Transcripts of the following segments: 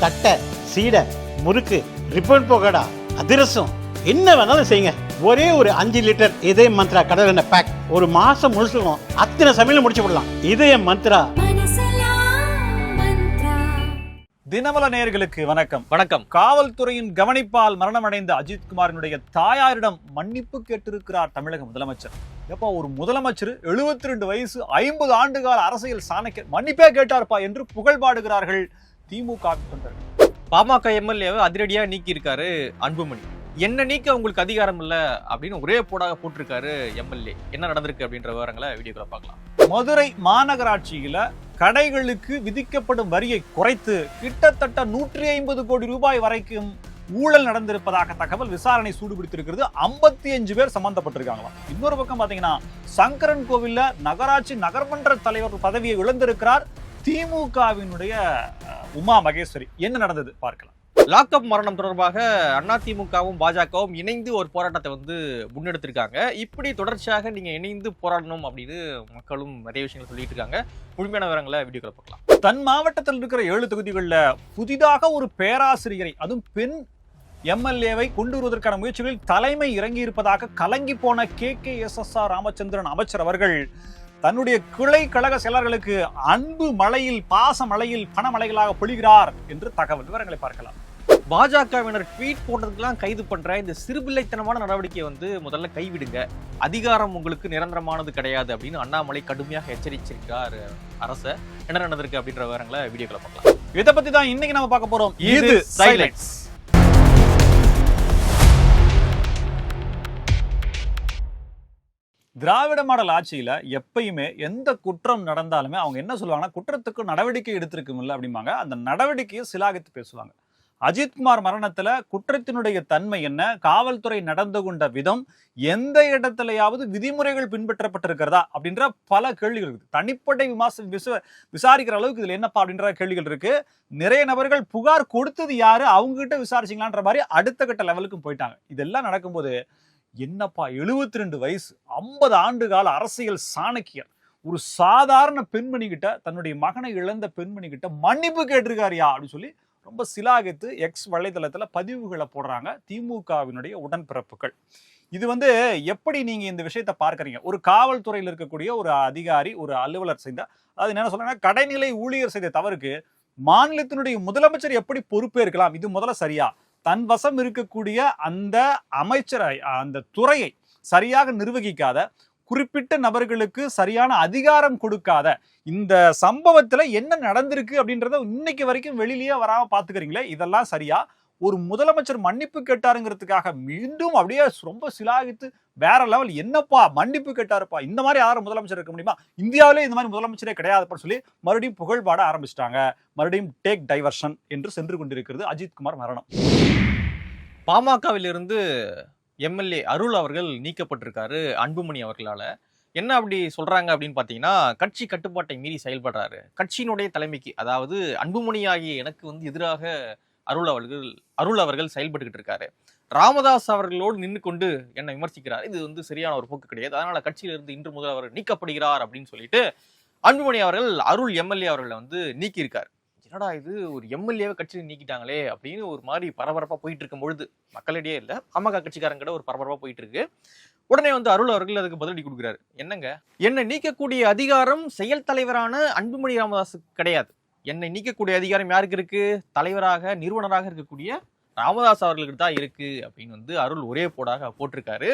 தட்டை, சீடை, முறுக்கு, ரிப்பன் பக்கோடா, அதிரசம், என்ன வேணாலும் செய்யுங்க. ஒரே ஒரு 5 லிட்டர் இதய மந்த்ரா கடல் எண்ணெய் பேக் ஒரு மாசம் முழுசுக்கும் அத்தனை சமையல் முடிச்சு விடலாம். இதய மந்த்ரா. தினமல நேயர்களுக்கு வணக்கம். வணக்கம். காவல்துறையின் கவனிப்பால் மரணமடைந்த அஜித்குமாரினுடைய தாயாரிடம் மன்னிப்பு கேட்டிருக்கிறார் தமிழக முதலமைச்சர். எப்ப ஒரு முதலமைச்சர் 72 வயசு 50 ஆண்டுகால அரசியல் சாணக்கியர் மன்னிப்பே கேட்டார்ப்பா என்று புகழ்பாடுகிறார்கள் திமுக தொண்டர்கள். பாமக எம்எல்ஏவை அதிரடியா நீக்கி இருக்காரு அன்புமணி. என்ன நீக்க உங்களுக்கு அதிகாரம் இல்ல அப்படின்னு ஒரே போடாக போட்டிருக்காரு எம்எல்ஏ. என்ன நடந்திருக்கு அப்படின்ற விவரங்களை வீடியோக்குள்ள பார்க்கலாம். மதுரை மாநகராட்சியில கடைகளுக்கு விதிக்கப்படும் வரியை குறைத்து கிட்டத்தட்ட 150 கோடி ரூபாய் வரைக்கும் ஊழல் நடந்திருப்பதாக தகவல் விசாரணை சூடுபிடித்திருக்கிறது. 55 பேர் சம்பந்தப்பட்டிருக்காங்களாம். இன்னொரு பக்கம் பாத்தீங்கன்னா சங்கரன் கோவில்ல நகராட்சி நகர்மன்ற தலைவர் பதவியை இழந்திருக்கிறார் திமுகவினுடைய உமா மகேஸ்வரி. என்ன நடந்தது பார்க்கலாம். லாக்அப் மரணம் தொடர்பாக அதிமுகவும் பாஜகவும் இணைந்து ஒரு போராட்டத்தை முன்னெடுத்திருக்காங்க. இப்படி தொடர்ச்சியாக நீங்க இணைந்து போராடணும் அப்படின்னு மக்களும் நிறைய விஷயங்கள் சொல்லிட்டு இருக்காங்க. முழுமையான விவரங்களை வீடியோக்களை பார்க்கலாம். தன் மாவட்டத்தில் இருக்கிற 7 தொகுதிகளில் புதிதாக ஒரு பேராசிரியரை, அதுவும் பெண் எம்எல்ஏவை கொண்டு வருவதற்கான முயற்சிகளில் தலைமை இறங்கி இருப்பதாக கலங்கி போன KKSSR ராமச்சந்திரன் அமைச்சர் அவர்கள் தன்னுடைய கிளை கழக செயலர்களுக்கு அன்பு மழையில், பாச மழையில், பணமழைகளாக பொழிகிறார் என்று தகவல். விவரங்களை பார்க்கலாம். பாஜகவினர் ட்வீட் போட்டதுக்கெல்லாம் கைது பண்ற இந்த சிறுபிள்ளைத்தனமான நடவடிக்கையை முதல்ல கைவிடுங்க. அதிகாரம் உங்களுக்கு நிரந்தரமானது கிடையாது அப்படின்னு அண்ணாமலை கடுமையாக எச்சரிச்சிருக்கார் அரச. என்ன நடந்திருக்கு அப்படின்ற விவரங்களை வீடியோக்களை பார்க்கலாம். இதை பத்தி தான் இன்னைக்கு நம்ம பார்க்க போறோம். இது சைலன்ஸ். திராவிட மாடல் ஆட்சியில எப்பயுமே எந்த குற்றம் நடந்தாலுமே அவங்க என்ன சொல்லுவாங்கன்னா, குற்றத்துக்கு நடவடிக்கை எடுத்திருக்குமில்ல அப்படிம்பாங்க. அந்த நடவடிக்கையை சிலாகித்து பேசுவாங்க. அஜித்குமார் மரணத்துல குற்றத்தினுடைய தன்மை என்ன, காவல்துறை நடந்து கொண்ட விதம், எந்த இடத்துலயாவது விதிமுறைகள் பின்பற்றப்பட்டிருக்கிறதா அப்படின்ற பல கேள்விகள் இருக்கு. தனிப்படை விசாரிக்கிற அளவுக்கு இதுல என்னப்பா அப்படின்ற கேள்விகள் இருக்கு. நிறைய நபர்கள் புகார் கொடுத்தது யாரு, அவங்க கிட்ட விசாரிச்சிங்களான்ற மாதிரி அடுத்த கட்ட லெவலுக்கும் போயிட்டாங்க. இதெல்லாம் நடக்கும்போது என்னப்பா 72 வயசு 50 ஆண்டு கால அரசியல் சாணக்கியர் ஒரு சாதாரண பெண்மணி கிட்ட, தன்னுடைய மகனை இழந்த பெண்மணி கிட்ட மன்னிப்பு கேட்டிருக்காரியா அப்படின்னு சொல்லி ரொம்ப சிலாகித்து எக்ஸ் வலைதளத்துல பதிவுகளை போடுறாங்க திமுகவினுடைய உடன்பிறப்புகள். இது எப்படி நீங்க இந்த விஷயத்தை பார்க்கறீங்க? ஒரு காவல்துறையில் இருக்கக்கூடிய ஒரு அதிகாரி, ஒரு அலுவலர் செய்த, அதாவது என்ன சொல்றாங்க, கடைநிலை ஊழியர் செய்த தவறுக்கு மாநிலத்தினுடைய முதலமைச்சர் எப்படி பொறுப்பேற்கலாம்? இது முதல்ல சரியா? தன் வசம் இருக்கக்கூடிய அந்த அமைச்சரை, அந்த துறையை சரியாக நிர்வகிக்காத, குறிப்பிட்ட நபர்களுக்கு சரியான அதிகாரம் கொடுக்காத இந்த சம்பவத்துல என்ன நடந்திருக்கு அப்படின்றத இன்னைக்கு வரைக்கும் வெளியிலேயே வராம பாத்துக்கிறீங்களே, இதெல்லாம் சரியா? ஒரு முதலமைச்சர் மன்னிப்பு கேட்டாருங்கிறதுக்காக மீண்டும் அப்படியே ரொம்ப சிலாகித்து வேற லெவல், என்னப்பா மன்னிப்பு கேட்டாருப்பா, இந்த மாதிரி யாரும் முதலமைச்சர் இருக்க முடியுமா, இந்தியாவிலே இந்த மாதிரி முதலமைச்சரே கிடையாதுன்னு சொல்லி மறுபடியும் புகழ்பாட ஆரம்பிச்சிட்டாங்க. மறுபடியும் டேக் டைவர்ஷன் என்று சென்று கொண்டிருக்கிறது அஜித்குமார் மரணம். பாமகவிலிருந்து எம்எல்ஏ அருள் அவர்கள் நீக்கப்பட்டிருக்காரு அன்புமணி அவர்களால. என்ன அப்படி சொல்றாங்க அப்படின்னு பாத்தீங்கன்னா, கட்சி கட்டுப்பாட்டை மீறி செயல்படுறாரு. கட்சியினுடைய தலைமைக்கு, அதாவது அன்புமணி ஆகிய எனக்கு எதிராக அருள் அவர்கள் செயல்பட்டுக்கிட்டு இருக்காரு. ராமதாஸ் அவர்களோடு நின்று கொண்டு என்னை விமர்சிக்கிறார். இது சரியான ஒரு போக்கு கிடையாது. அதனால கட்சியிலிருந்து இன்று முதல் அவர் நீக்கப்படுகிறார் அப்படின்னு சொல்லிட்டு அன்புமணி அவர்கள் அருள் எம்எல்ஏ அவர்களை நீக்கி இருக்காரு. என்னடா இது, ஒரு எம்எல்ஏவை கட்சியில் நீக்கிட்டாங்களே அப்படின்னு ஒரு மாதிரி பரபரப்பா போயிட்டு இருக்கும் பொழுது, மக்களிடையே இல்ல பாமக கட்சிக்காரங்கிட்ட ஒரு பரபரப்பா போயிட்டு இருக்கு. உடனே அருள் அவர்கள் அதுக்கு பதிலடி கொடுக்குறாரு. என்னங்க, என்னை நீக்கக்கூடிய அதிகாரம் செயல் தலைவரான அன்புமணி ராமதாஸுக்கு கிடையாது. என்னை நீக்கக்கூடிய அதிகாரம் யாருக்கு இருக்கு? தலைவராக, நிறுவனராக இருக்கக்கூடிய ராமதாஸ் அவர்களுக்கு தான் இருக்கு அப்படின்னு அருள் ஒரே போடாக போட்டிருக்காரு.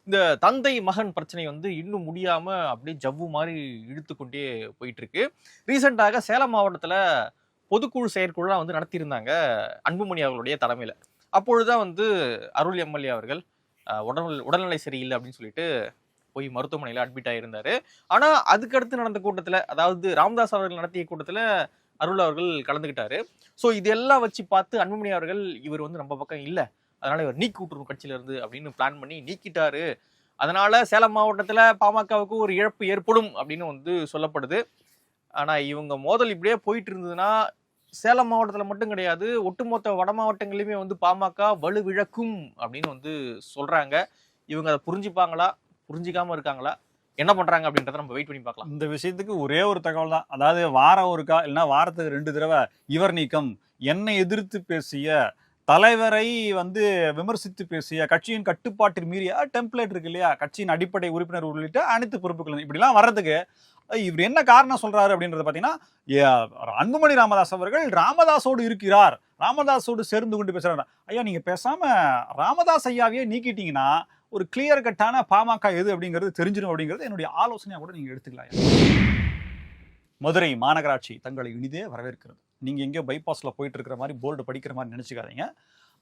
இந்த தந்தை மகன் பிரச்சனை இன்னும் முடியாம அப்படியே ஜவ்வு மாதிரி இழுத்து கொண்டே போயிட்டு இருக்கு. ரீசெண்டாக சேலம் மாவட்டத்துல பொதுக்குழு செயற்குழுலாம் நடத்தியிருந்தாங்க அன்புமணி அவர்களுடைய தலைமையில. அப்பொழுதுதான் அருள் எம்எல்ஏ அவர்கள் உடல்நிலை சரியில்லை அப்படின்னு சொல்லிட்டு போய் மருத்துவமனையில அட்மிட் ஆகியிருந்தாரு. ஆனா அதுக்கடுத்து நடந்த கூட்டத்துல, அதாவது ராமதாஸ் அவர்கள் நடத்திய கூட்டத்துல அருள் அவர்கள் கலந்துக்கிட்டாரு. ஸோ இதெல்லாம் வச்சு பார்த்து அன்புமணி அவர்கள் இவர் நம்ம பக்கம் இல்லை, அதனால இவர் நீக்கி விட்டுரும் கட்சியில இருந்து அப்படின்னு பிளான் பண்ணி நீக்கிட்டாரு. அதனால சேலம் மாவட்டத்துல பாமகவுக்கு ஒரு இழப்பு ஏற்படும் அப்படின்னு சொல்லப்படுது. ஆனா இவங்க மோதல் இப்படியே போயிட்டு இருந்ததுன்னா சேலம் மாவட்டத்துல மட்டும் கிடையாது, ஒட்டுமொத்த வட மாவட்டங்களிலுமே பாமக வலுவிழக்கும் அப்படின்னு சொல்றாங்க. இவங்க அதை புரிஞ்சுப்பாங்களா, புரிஞ்சிக்காம இருக்காங்களா, என்ன பண்றாங்க அப்படின்றத நம்ம வெயிட் பண்ணி பார்க்கலாம். இந்த விஷயத்துக்கு ஒரே ஒரு தகவல் தான். அதாவது வாரம் ஒருக்கா இல்லைன்னா வாரத்துக்கு 2 தடவை இவர் நீக்கம், என்னை எதிர்த்து பேசிய, தலைவரை வந்து விமர்சித்து பேசிய, கட்சியின் கட்டுப்பாட்டில் மீறிய டெம்ப்ளேட் இருக்கு இல்லையா, கட்சியின் அடிப்படை உறுப்பினர் உள்ளிட்ட அனைத்து பொறுப்புகளும் இப்படிலாம் வர்றதுக்கு இவர் என்ன காரணம் சொல்றாரு அப்படின்றத பார்த்தீங்கன்னா, அன்புமணி ராமதாஸ் அவர்கள் ராமதாஸோடு இருக்கிறார், ராமதாஸோடு சேர்ந்து கொண்டு பேசுறாரு. ஐயா நீங்க பேசாம ராமதாஸ் ஐயாவையே நீக்கிட்டீங்கன்னா ஒரு கிளியர் கட்டான பாமக எது அப்படிங்கிறது தெரிஞ்சிடும் அப்படிங்கிறது என்னுடைய ஆலோசனையா கூட நீங்க எடுத்துக்கலாம். மதுரை மாநகராட்சி தங்களை இனிதே வரவேற்கிறது. நீங்க எங்கேயோ பைபாஸ்ல போயிட்டு இருக்கிற மாதிரி போர்டு படிக்கிற மாதிரி நினைச்சுக்காதீங்க.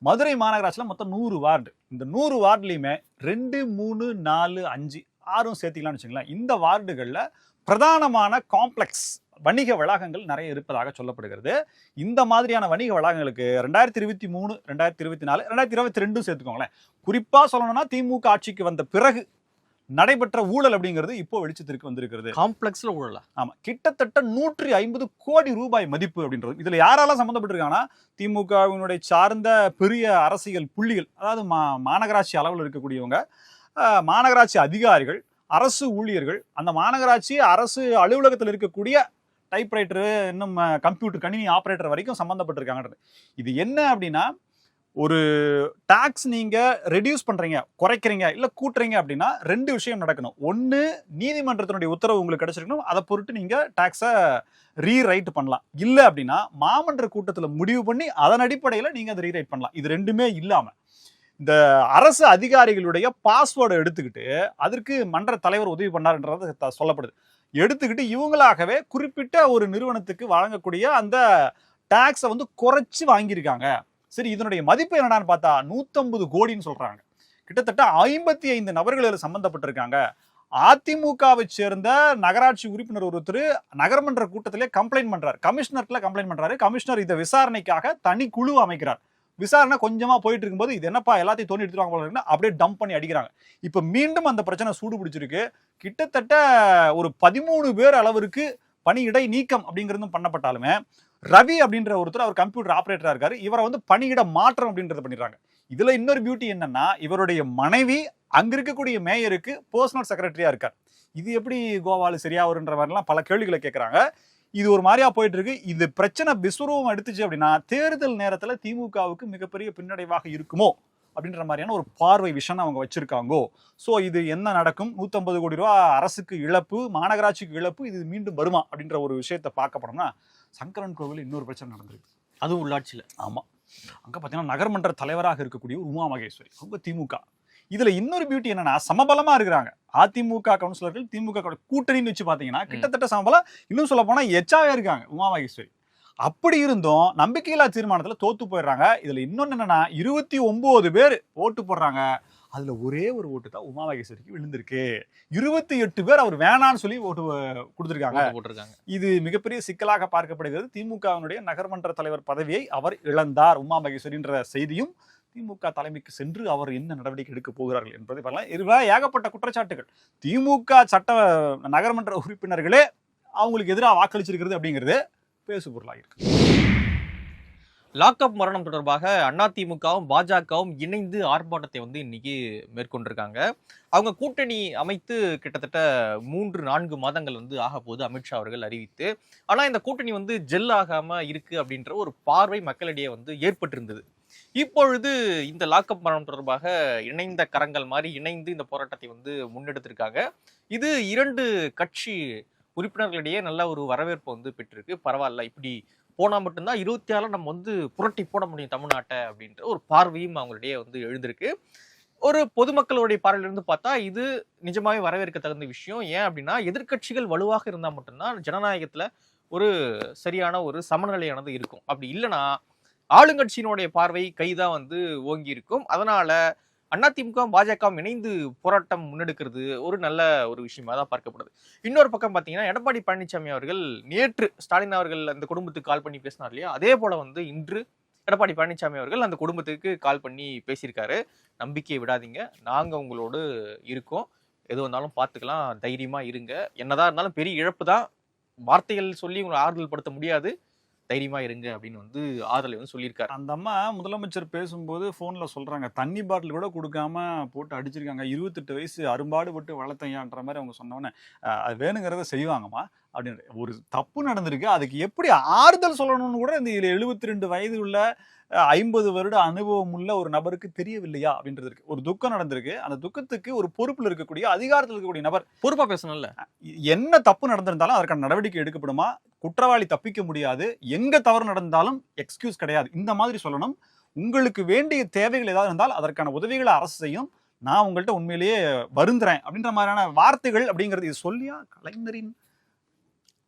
மதுரை மாநகராட்சியில் மொத்தம் 100 வார்டு. இந்த 100 வார்டுலையுமே 2, 3, 4, 5, 6 சேர்த்திக்கலாம்னு வச்சுங்களேன். இந்த வார்டுகளில் பிரதானமான காம்ப்ளெக்ஸ் வணிக வளாகங்கள் நிறைய இருப்பதாக சொல்லப்படுகிறது. இந்த மாதிரியான வணிக வளாகங்களுக்கு 2023, 2024, 2022 சேர்த்துக்கோங்களேன். குறிப்பா சொல்லணும்னா திமுக ஆட்சிக்கு வந்த பிறகு நடைபெற்ற ஊழல் அப்படிங்கிறது இப்போ வெளிச்சத்திற்கு வந்திருக்கிறது. காம்ப்ளெக்ஸ்ல ஊழலா? ஆமா, கிட்டத்தட்ட 150 கோடி ரூபாய் மதிப்பு அப்படின்றது. இதுல யாரெல்லாம் சம்பந்தப்பட்டிருக்காங்கன்னா, திமுகவினுடைய சார்ந்த பெரிய அரசியல் புள்ளிகள், அதாவது மாநகராட்சி அளவில் இருக்கக்கூடியவங்க, மாநகராட்சி அதிகாரிகள், அரசு ஊழியர்கள், அந்த மாநகராட்சி அரசு அலுவலகத்தில் இருக்கக்கூடிய டைப்ரைட்டரு, இன்னும் கம்ப்யூட்டர் கணினி ஆப்ரேட்டர் வரைக்கும் சம்பந்தப்பட்டிருக்காங்க. இது என்ன அப்படின்னா, ஒரு டாக்ஸ் நீங்க ரெடியூஸ் பண்றீங்க, குறைக்கிறீங்க, இல்ல கூட்டுறீங்க அப்படின்னா 2 விஷயம் நடக்கணும். ஒன்னு, நீதிமன்றத்தினுடைய உத்தரவு உங்களுக்கு கிடைச்சிருக்கணும், அதை பொறுத்து நீங்க டாக்ஸை ரீரைட் பண்ணலாம். இல்ல அப்படின்னா மாமன்ற கூட்டத்தில் முடிவு பண்ணி அதன் அடிப்படையில் நீங்க அதை ரீரைட் பண்ணலாம். இது ரெண்டுமே இல்லாம இந்த அரசு அதிகாரிகளுடைய பாஸ்வேர்டை எடுத்துக்கிட்டு அதற்கு மன்ற தலைவர் உதவி பண்ணார்ன்றது சொல்லப்படுது. எடுத்துக்கிட்டு இவங்களாகவே குறிப்பிட்ட ஒரு நிறுவனத்துக்கு வழங்கக்கூடிய அந்த டாக்ஸை வந்து குறைச்சு வாங்கியிருக்காங்க. சரி, இதனுடைய மதிப்பு என்னடான்னு பார்த்தா 150 கோடின்னு சொல்றாங்க. கிட்டத்தட்ட 55 நபர்கள் இதில் சம்பந்தப்பட்டிருக்காங்க. அதிமுகவை சேர்ந்த நகராட்சி உறுப்பினர் ஒருத்தர் நகர்மன்ற கூட்டத்திலே கம்ப்ளைண்ட் பண்றாரு, கமிஷனர்ல கம்ப்ளைண்ட் பண்றாரு. கமிஷனர் இதை விசாரணைக்காக தனி குழு அமைக்கிறார். விசாரணை கொஞ்சமா போயிட்டு இருக்கும்போது இது என்னப்பா எல்லாத்தையும் தோண்டி எடுத்துருவாங்க போல அப்படியே டம்ப் பண்ணி அடிக்கிறாங்க. இப்ப மீண்டும் அந்த பிரச்சனை சூடு பிடிச்சிருக்கு. கிட்டத்தட்ட ஒரு 13 பேர் அளவிற்கு பணியிடை நீக்கம் அப்படிங்கிறதும் பண்ணப்பட்டாலுமே, ரவி அப்படின்ற ஒருத்தர் அவர் கம்ப்யூட்டர் ஆபரேட்டரா இருக்காரு, இவரை வந்து பணியிட மாற்றம் அப்படின்றத பண்ணிடுறாங்க. இதுல இன்னொரு பியூட்டி என்னன்னா, இவருடைய மனைவி அங்க இருக்கக்கூடிய மேயருக்கு பர்சனல் செக்ரட்டரியா இருக்கார். இது எப்படி கோவாலு சரியா வருன்ற மாதிரிலாம் பல கேள்விகளை கேட்கறாங்க. இது ஒரு மாதிரியா போயிட்டு இருக்கு. இது பிரச்சனை விஸ்வரூபம் எடுத்துச்சு அப்படின்னா தேர்தல் நேரத்துல திமுகவுக்கு மிகப்பெரிய பின்னடைவாக இருக்குமோ அப்படின்ற மாதிரியான ஒரு பார்வை விஷன் அவங்க வச்சிருக்காங்கோ. ஸோ இது என்ன நடக்கும்? 150 கோடி ரூபா அரசுக்கு இழப்பு, மாநகராட்சிக்கு இழப்பு, இது மீண்டும் வருமா அப்படின்ற ஒரு விஷயத்தை பார்க்க போனோம்னா, சங்கரன் கோவில் இன்னொரு பிரச்சனை நடந்திருக்கு. அதுவும் உள்ளாட்சியில. ஆமா, அங்க பாத்தீங்கன்னா நகர்மன்ற தலைவராக இருக்கக்கூடிய உமா மகேஸ்வரி, அவங்க திமுக. இதுல இன்னொரு பியூட்டி என்னன்னா, சமபலமா இருக்கிறாங்க. அதிமுக கவுன்சிலர்கள் திமுக கூட்டணின்னு வச்சு பாத்தீங்கன்னா கிட்டத்தட்ட சமபலம், இன்னும் சொல்ல போனா எச்சாவே இருக்காங்க உமா மகேஸ்வரி. அப்படி இருந்தும் நம்பிக்கையில்லா தீர்மானத்துல தோத்து போயிடுறாங்க. இதுல இன்னொன்னு என்னன்னா, 29 பேர் ஓட்டு போடுறாங்க. அதுல ஒரே ஒரு ஓட்டு தான் உமா மகேஸ்வரிக்கு விழுந்திருக்கு. 28 பேர் அவர் வேணான்னு சொல்லி ஓட்டு கொடுத்திருக்காங்க. இது மிகப்பெரிய சிக்கலாக பார்க்கப்படுகிறது. திமுகவினுடைய நகர்மன்ற தலைவர் பதவியை அவர் இழந்தார் உமா மகேஸ்வரின்ற செய்தியும் திமுக தலைமைக்கு சென்று அவர் என்ன நடவடிக்கை எடுக்க போகிறார்கள் என்பதை பார்க்கலாம். இதுவரை ஏகப்பட்ட குற்றச்சாட்டுகள். திமுக சட்ட நகர்மன்ற உறுப்பினர்களே அவங்களுக்கு எதிராக வாக்களிச்சிருக்கிறது அப்படிங்கிறது பேசு பொருளாக இருக்கு. லாக்அப் மரணம் தொடர்பாக அதிமுகவும் பாஜகவும் இணைந்து ஆர்ப்பாட்டத்தை வந்து இன்னைக்கு மேற்கொண்டிருக்காங்க. அவங்க கூட்டணி அமைத்து கிட்டத்தட்ட 3-4 மாதங்கள் வந்து ஆக போது அமித்ஷா அவர்கள் அறிவித்து. ஆனா இந்த கூட்டணி வந்து ஜெல் ஆகாம இருக்கு அப்படின்ற ஒரு பார்வை மக்களிடையே வந்து ஏற்பட்டிருந்தது. இப்பொழுது இந்த லாக்அப் மரணம் தொடர்பாக இணைந்த கரங்கள் மாதிரி இணைந்து இந்த போராட்டத்தை வந்து முன்னெடுத்திருக்காங்க. இது 2 கட்சி உறுப்பினர்களிடையே நல்ல ஒரு வரவேற்பு வந்து பெற்றிருக்கு. பரவாயில்ல, இப்படி போனா மட்டும்தான் 26 நம்ம வந்து புரட்டி போட முடியும் தமிழ்நாட்டை அப்படின்ற ஒரு பார்வையும் அவங்களிடையே வந்து எழுந்திருக்கு. ஒரு பொதுமக்களுடைய பார்வையிலிருந்து பார்த்தா இது நிஜமாவே வரவேற்க தகுந்த விஷயம். ஏன் அப்படின்னா, எதிர்கட்சிகள் வலுவாக இருந்தா மட்டும்தான் ஜனநாயகத்துல ஒரு சரியான ஒரு சமநிலையானது இருக்கும். அப்படி இல்லைன்னா ஆளுங்கட்சியினுடைய பார்வை கைதான் வந்து ஓங்கி இருக்கும். அதனால அதிமுக பாஜக இணைந்து போராட்டம் முன்னெடுக்கிறது ஒரு நல்ல ஒரு விஷயமா தான் பார்க்கப்படுது. இன்னொரு பக்கம் பார்த்தீங்கன்னா, எடப்பாடி பழனிசாமி அவர்கள் நேற்று ஸ்டாலின் அவர்கள் அந்த குடும்பத்துக்கு கால் பண்ணி பேசினார் இல்லையா, அதே போல வந்து இன்று எடப்பாடி பழனிசாமி அவர்கள் அந்த குடும்பத்துக்கு கால் பண்ணி பேசியிருக்காரு. நம்பிக்கையை விடாதீங்க, நாங்க உங்களோடு இருக்கோம், எது வந்தாலும் பார்த்துக்கலாம், தைரியமா இருங்க, என்னதான் இருந்தாலும் பெரிய இழப்பு தான், வார்த்தைகள் சொல்லி உங்களை ஆறுதல் படுத்த முடியாது, தைரியமா இருங்க அப்படின்னு வந்து ஆறுதலை வந்து சொல்லியிருக்காரு. அந்த அம்மா முதலமைச்சர் பேசும்போது போன்ல சொல்றாங்க, தண்ணி பாட்டில் கூட கொடுக்காம போட்டு அடிச்சிருக்காங்க, 28 வயசு அரும்பாடுபட்டு வளர்த்தையான்ற மாதிரி அவங்க சொன்னோன்னே அது வேணுங்கிறத செய்வாங்கம்மா அப்படின்னு. ஒரு தப்பு நடந்திருக்கு, அதுக்கு எப்படி ஆறுதல் சொல்லணும்னு கூட இந்த 72 வயது உள்ள 50 வருட அனுபவம் உள்ள ஒரு நபருக்கு தெரியவில்லையா அப்படின்றது இருக்கு. ஒரு துக்கம் நடந்திருக்கு, அந்த துக்கத்துக்கு ஒரு பொறுப்புல இருக்கக்கூடிய அதிகாரத்தில் இருக்கக்கூடிய நபர் பொறுப்பா பேசணும்ல. என்ன தப்பு நடந்திருந்தாலும் அதற்கான நடவடிக்கை எடுக்கப்படுமா, குற்றவாளி தப்பிக்க முடியாது, எங்க தவறு நடந்தாலும் எக்ஸ்கியூஸ் கிடையாது, இந்த மாதிரி சொல்லணும். உங்களுக்கு வேண்டிய தேவைகள் ஏதாவது இருந்தால் அதற்கான உதவிகளை அரசு செய்யும், நான் உங்கள்கிட்ட உண்மையிலேயே வருந்துறேன் அப்படின்ற மாதிரியான வார்த்தைகள் அப்படிங்கிறது. இது சொல்லியா கலைஞரின்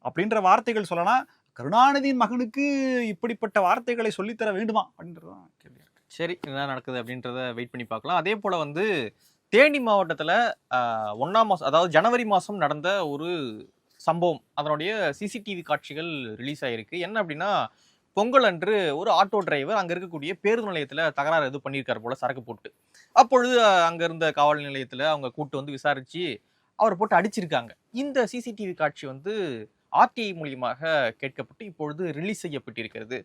அப்படின்ற வார்த்தைகள் சொல்லலாம், கருணாநிதியின் மகனுக்கு இப்படிப்பட்ட வார்த்தைகளை சொல்லித்தர வேண்டுமா அப்படின்றதான் கேள்வி இருக்கு. சரி, என்ன நடக்குது அப்படின்றத வெயிட் பண்ணி பார்க்கலாம். அதே போல வந்து தேனி மாவட்டத்துல 1ஆம் மாசம், அதாவது ஜனவரி மாசம் நடந்த ஒரு சம்பவம், அதனுடைய சிசிடிவி காட்சிகள் ரிலீஸ் ஆயிருக்கு. என்ன அப்படின்னா, பொங்கல் அன்று ஒரு ஆட்டோ டிரைவர் அங்க இருக்கக்கூடிய பேருந்து நிலையத்துல தகராறு எதுவும் பண்ணியிருக்காரு போல சரக்கு போட்டு. அப்பொழுது அங்க இருந்த காவல் நிலையத்துல அவங்க கூட்டு வந்து விசாரிச்சு அவரை போட்டு அடிச்சிருக்காங்க. இந்த சிசிடிவி காட்சி வந்து ஆர்டிஐ மூலியமாக கேட்கப்பட்டு இப்பொழுது ரிலீஸ் செய்யப்பட்டிருக்கிறது.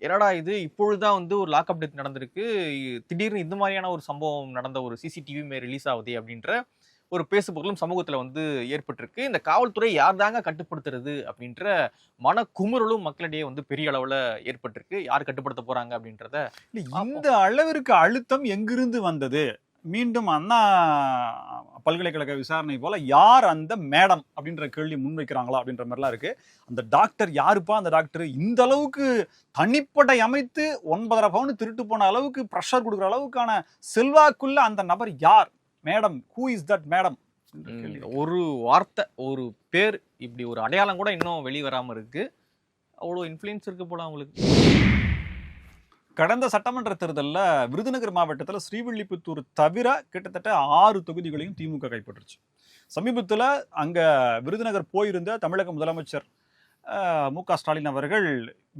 என்னடா இது, இப்பொழுதுதான் வந்து ஒரு லாக்அப் டெத் நடந்திருக்கு, திடீர்னு இந்த மாதிரியான ஒரு சம்பவம் நடந்த ஒரு சிசிடிவியுமே ரிலீஸ் ஆகுது அப்படின்ற ஒரு பேசுபொருளும் சமூகத்துல வந்து ஏற்பட்டிருக்கு. இந்த காவல்துறை யார் தாங்க கட்டுப்படுத்துறது அப்படின்ற மனக்குமுறலும் மக்களிடையே வந்து பெரிய அளவுல ஏற்பட்டிருக்கு. யார் கட்டுப்படுத்த போறாங்க அப்படின்றத இந்த அளவிற்கு அழுத்தம் எங்கிருந்து வந்தது? மீண்டும் அண்ணா பல்கலைக்கழக விசாரணை போல யார் அந்த மேடம் அப்படின்ற கேள்வி முன்வைக்கிறாங்களா அப்படின்ற மாதிரிலாம் இருக்கு. அந்த டாக்டர் யாருப்பா? அந்த டாக்டர் இந்த அளவுக்கு தனிப்படை அமைத்து 9.5 பவுன் திருட்டு போன அளவுக்கு ப்ரெஷர் கொடுக்குற அளவுக்கான செல்வாக்குள்ள அந்த நபர் யார்? Madam, who is that madam? ஒரு வார்த்தை, ஒரு பேர், இப்படி ஒரு அடையாளம் கூட இன்னும் வெளிவராம இருக்கு. அவ்வளோ இன்ஃப்ளூயன்ஸ் இருக்கு போல அவங்களுக்கு. கடந்த சட்டமன்ற தேர்தலில் விருதுநகர் மாவட்டத்தில் ஸ்ரீவில்லிபுத்தூர் தவிர கிட்டத்தட்ட 6 தொகுதிகளையும் திமுக கைப்பற்றுச்சு. சமீபத்தில் அங்கே விருதுநகர் போயிருந்த தமிழக முதலமைச்சர் மு.க. ஸ்டாலின் அவர்கள்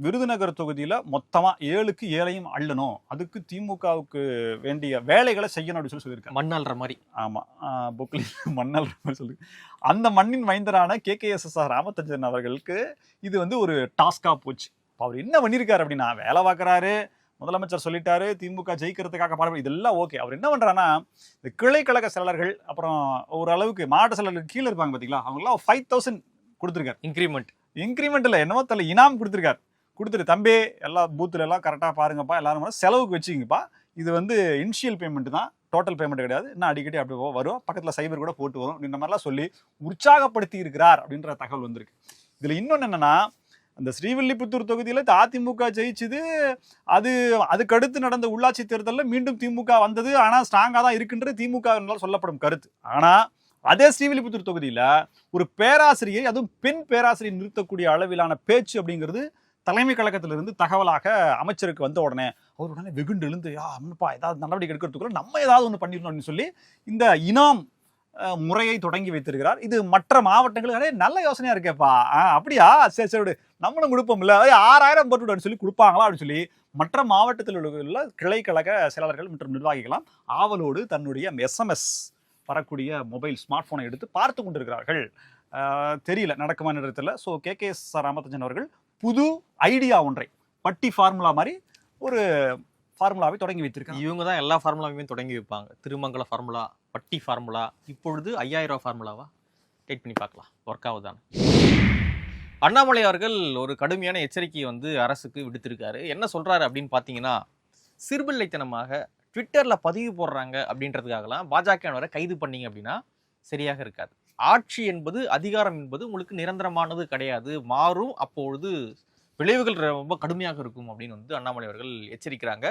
விருதுநகர் தொகுதியில் மொத்தமாக 7க்கு 7ஐயும் அள்ளணும், அதுக்கு திமுகவுக்கு வேண்டிய வேலைகளை செய்யணும் அப்படின்னு சொல்லியிருக்காங்க. மண்ணல்ற மாதிரி. ஆமாம், புக்லி மண்ணல்ற மாதிரி சொல்லி அந்த மண்ணின் மைந்தரான KKSSR ராமச்சந்திரன் அவர்களுக்கு இது வந்து ஒரு டாஸ்காக போச்சு. அவர் என்ன பண்ணியிருக்காரு அப்படின்னா, வேலை பார்க்குறாரு, முதலமைச்சர் சொல்லிட்டாரு, திமுக ஜெயிக்கிறதுக்காக பாடுபடும், இதெல்லாம் ஓகே. அவர் என்ன பண்ணுறாருன்னா, இந்த கிளைக்கழக செயலர்கள் அப்புறம் ஓரளவுக்கு மாவட்ட செயலர்களுக்கு கீழே இருப்பாங்க பார்த்தீங்களா, அவங்களாம் 5,000 கொடுத்துருக்காரு. இன்க்ரிமெண்ட் இல்லை, என்னமோ தெரியல, இனாம் கொடுத்துருக்காரு. கொடுத்துட்டு, தம்பி எல்லா பூத்துல எல்லாம் கரெக்டாக பாருங்கப்பா, எல்லாரும் செலவுக்கு வச்சுக்கிங்கப்பா, இது வந்து இனிஷியல் பேமெண்ட் தான், டோட்டல் பேமெண்ட் கிடையாது, இன்னும் அடிக்கடி அப்படி வரும், பக்கத்தில் சைபர் கூட போட்டு வரும் அப்படின்ற மாதிரிலாம் சொல்லி உற்சாகப்படுத்தி இருக்கிறார் அப்படின்ற தகவல் வந்திருக்கு. இதில் இன்னொன்று என்னன்னா, அந்த ஸ்ரீவில்லிபுத்தூர் தொகுதியில் அதிமுக ஜெயிச்சுது, அதுக்கடுத்து நடந்த உள்ளாட்சி தேர்தலில் மீண்டும் திமுக வந்தது, ஆனால் ஸ்ட்ராங்காக தான் இருக்குன்றது திமுக சொல்லப்படும் கருத்து. ஆனால் அதே ஸ்ரீவில்லிபுத்தூர் தொகுதியில் ஒரு பேராசிரியை, அதுவும் பெண் பேராசிரியை நிறுத்தக்கூடிய அளவிலான பேச்சு அப்படிங்கிறது தலைமை கழகத்திலிருந்து தகவலாக அமைச்சருக்கு வந்த உடனே அவர் உடனே வெகுண்டு எழுந்து, அம்மப்பா ஏதாவது நடவடிக்கை எடுக்கிறதுக்குள்ள நம்ம ஏதாவது ஒன்று பண்ணிடணும் அப்படின்னு சொல்லி இந்த இனாம் முறையை தொடங்கி வைத்திருக்கிறார். இது மற்ற மாவட்டங்களுக்கு நல்ல யோசனையா இருக்கேப்பா, அப்படியா, சரி சரி நம்மளும் கொடுப்போம்ல, 6,000 போட்டு சொல்லி கொடுப்பாங்களா அப்படின்னு சொல்லி மற்ற மாவட்டத்தில் உள்ள கிளைக்கழக செயலாளர்கள் மற்றும் நிர்வாகிகளாம் ஆவலோடு தன்னுடைய SMS வரக்கூடிய மொபைல் ஸ்மார்ட் போனை எடுத்து பார்த்து கொண்டிருக்கிறார்கள். தெரியல நடக்குமா நேரத்தில். ஸோ KKSSR ராமச்சந்திரன் அவர்கள் புது ஐடியா ஒன்றை, பட்டி ஃபார்முலா மாதிரி ஒரு ஃபார்முலாவை தொடங்கி வைத்திருக்காங்க. இவங்க தான் எல்லா ஃபார்முலாவையுமே தொடங்கி வைப்பாங்க. திருமங்கல ஃபார்முலா, பட்டி ஃபார்முலா, இப்பொழுது 5,000 ஃபார்முலாவா? வெயிட் பண்ணி பார்க்கலாம் ஒர்க் ஆகுதான்னு. அண்ணாமலை அவர்கள் ஒரு கடுமையான எச்சரிக்கையை வந்து அரசுக்கு விடுத்திருக்காரு. என்ன சொல்றாரு அப்படின்னு பார்த்தீங்கன்னா, சிறுபிள்ளைத்தனமாக ட்விட்டர்ல பதிவு போடுறாங்க அப்படின்றதுக்காகலாம் பாஜகவினரை கைது பண்ணீங்க அப்படின்னா சரியாக இருக்காது. ஆட்சி என்பது, அதிகாரம் என்பது உங்களுக்கு நிரந்தரமானது கிடையாது, மாறும், அப்பொழுது விளைவுகள் ரொம்ப கடுமையாக இருக்கும் அப்படின்னு வந்து அண்ணாமலை அவர்கள் எச்சரிக்கிறாங்க.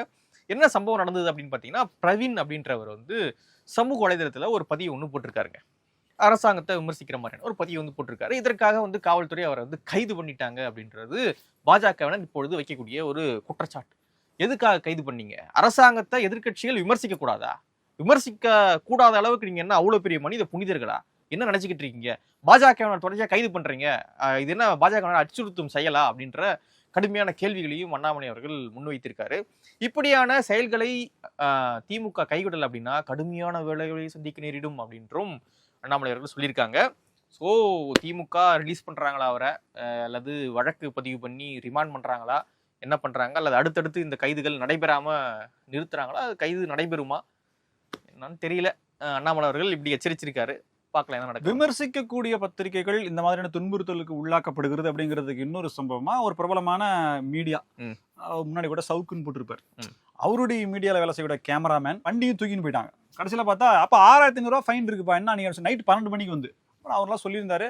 என்ன சம்பவம் நடந்தது அப்படின்னு பார்த்தீங்கன்னா, பிரவீன் அப்படின்றவர் வந்து சமூக வலைதளத்தில் ஒரு பதிவு ஒன்று போட்டிருக்காருங்க. அரசாங்கத்தை விமர்சிக்கிற மாதிரியான ஒரு பதிவு வந்து போட்டிருக்காரு. இதற்காக வந்து காவல்துறை அவரை வந்து கைது பண்ணிட்டாங்க அப்படின்றது பாஜகவினர் இப்பொழுது வைக்கக்கூடிய ஒரு குற்றச்சாட்டு. எதுக்காக கைது பண்ணீங்க? அரசாங்கத்தை எதிர்க்கட்சிகள் விமர்சிக்க கூடாதா? விமர்சிக்க கூடாத அளவுக்கு நீங்க என்ன அவ்வளவு பெரிய மனித புனிதர்களா? என்ன நினைச்சுக்கிட்டு இருக்கீங்க? பாஜகவினர் தொடர்ச்சியா கைது பண்றீங்க, இது என்ன பாஜகவினர் அச்சுறுத்தும் செயலா அப்படின்ற கடுமையான கேள்விகளையும் அண்ணாமலை அவர்கள் முன்வைத்திருக்காரு. இப்படியான செயல்களை திமுக கைவிடல் அப்படின்னா கடுமையான விளைவுகளை சந்திக்க நேரிடும் அப்படின்றும் அண்ணாமலை அவர்கள் சொல்லியிருக்காங்க. ஸோ திமுக ரிலீஸ் பண்றாங்களா அவரை, அல்லது வழக்கு பதிவு பண்ணி ரிமாண்ட் பண்றாங்களா, என்ன பண்றாங்க, அல்லது அடுத்தடுத்து இந்த கைதுகள் நடைபெறாம நிறுத்துறாங்களா, அது கைது நடைபெறுமா என்னன்னு தெரியல. அண்ணாமலை அவர்கள் இப்படி எச்சரிச்சிருக்காரு. பார்க்கலாம் என்ன நடக்கும். விமர்சிக்கக்கூடிய பத்திரிகைகள் இந்த மாதிரியான துன்புறுத்தலுக்கு உள்ளாக்கப்படுகிறது அப்படிங்கிறதுக்கு இன்னொரு சம்பவமா ஒரு பிரபலமான மீடியா முன்னாடி கூட சவுக்குன்னு போட்டிருப்பாரு. அவருடைய மீடியால வேலை செய்ய கேமராமேன் வண்டியும் தூக்கின்னு போயிட்டாங்க. கடைசியில பார்த்தா அப்ப 6500 ரூபாய் ஃபைன் இருக்குப்பா, என்ன நீங்க நைட் 12 மணிக்கு வந்து அவர்லாம் சொல்லியிருந்தாரு.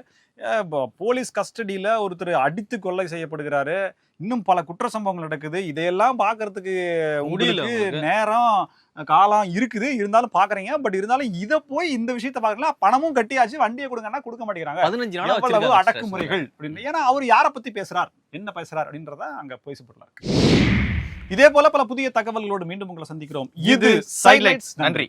போலீஸ் கஸ்டடியில ஒருத்தர் அடித்து கொலை செய்யப்படுகிறாரு, இன்னும் பல குற்ற சம்பவங்கள் நடக்குது, இதையெல்லாம் பாக்குறதுக்கு உங்களுக்கு நேரம் காலம் இருக்குது, இருந்தாலும் பாக்குறீங்க. பட் இருந்தாலும் இதை போய் இந்த விஷயத்த பாக்கலாம், பணமும் கட்டியாச்சு, வண்டியை கொடுங்கன்னா கொடுக்க மாட்டேங்கிறாங்க. 15 நாள் எவ்வளவு அடக்குமுறைகள் அப்படின்னு. ஏன்னா அவர் யாரை பத்தி பேசுறார், என்ன பேசுறார் அப்படின்றத அங்க பேசப்படல இருக்கு. இதே போல பல புதிய தகவல்களோடு மீண்டும் உங்களை சந்திக்கிறோம். இது சைட்லைட்ஸ். நன்றி.